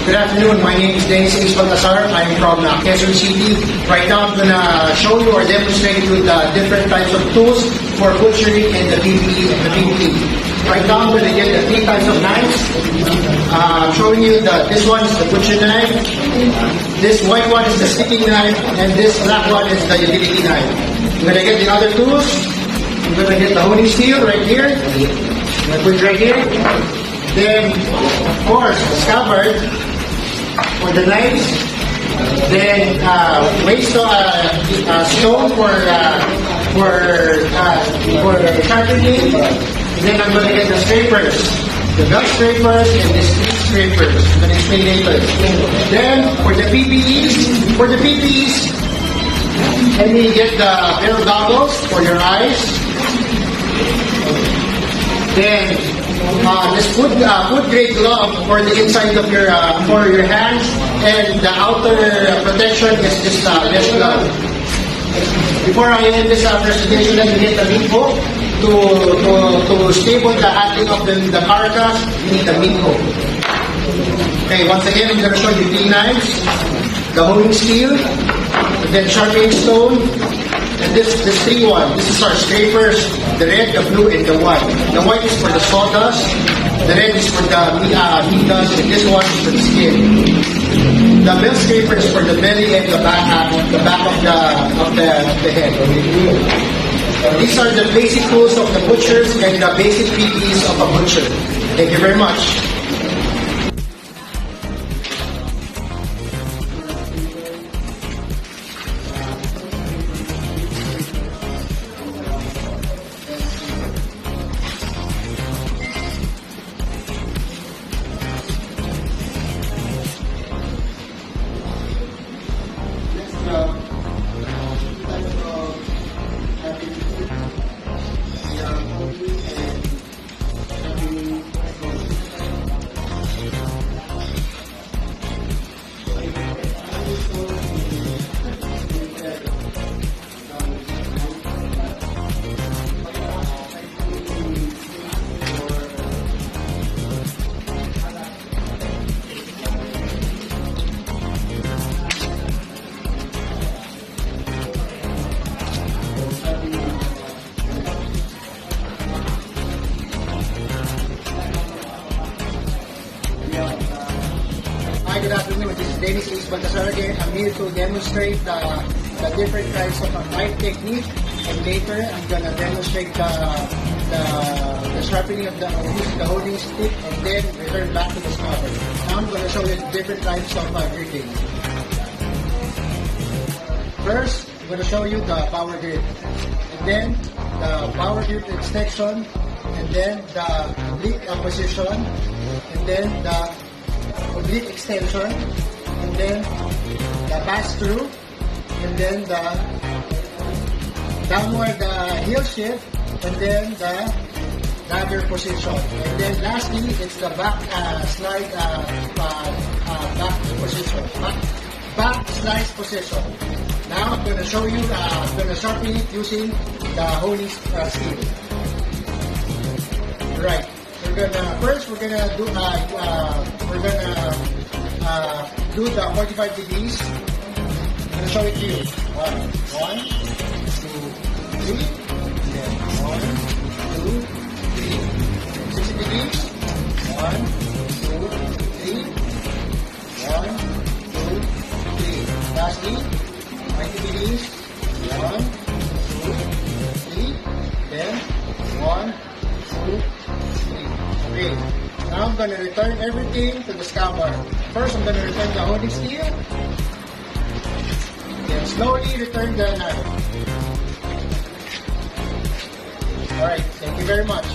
Good afternoon. My name is Dennis Ace Baltasar. I'm from Quezon City. Right now, I'm going to show you or demonstrate you the different types of tools for butchery and the PPE and the PPE. Right now, I'm going to get the three types of knives. I'm showing you this one is the butcher knife. This white one is the sticking knife, and this black one is the utility knife. I'm going to get the other tools. I'm going to get the honing steel right here. I'm going to put it right here. Then, of course, the scabbard for the knives. Then, waste stone for sharpening. Then I'm going to get the scrapers, the belt scrapers and the street scrapers. I'm going to explain later. Then, for the PPEs, let me get the pair of goggles for your eyes. Then, this food grade glove for the inside of your for your hands, and the outer protection is this mesh glove. Before I end this presentation, let me get the meat hook to stable the handling of the carcass. You need the meat hook. Okay, once again, I'm going to show you three knives, the honing steel, and then sharpening stone. And this three one, this is our scrapers, the red, the blue, and the white. The white is for the sawdust, the red is for the meat dust, and this one is for the skin. The belt scraper is for the belly and the back of the head. These are the basic tools of the butchers and the basic PPEs of a butcher. Thank you very much. Hi, good afternoon. This is Dennis Ace Baltasar again. I'm here to demonstrate the different types of knife technique, and later I'm gonna demonstrate the sharpening of the holding stick, and then return back to the scabber. Now I'm gonna show you different types of gripping. First, I'm gonna show you the power grip, and then the power grip extension, and then the oblique position, and then the oblique extension, and then the pass-through, and then the downward heel shift, and then the dagger position, and then lastly it's the back slide back position, back slice position. Now I'm going to show you. I'm going to sharpen it using the honing steel. Right. First we're gonna do the 45 degrees. I'm gonna show it to you. One, two, three. Then 1, 2, 3. 60 degrees. 1, 2, 3. 1, 2, 3. Lastly, 90 degrees. 1, 2, 3. Then 1, 2, 3. Okay, now I'm going to return everything to the scabbard. First, I'm going to return the honing steel. Then slowly return the knife. Alright, thank you very much.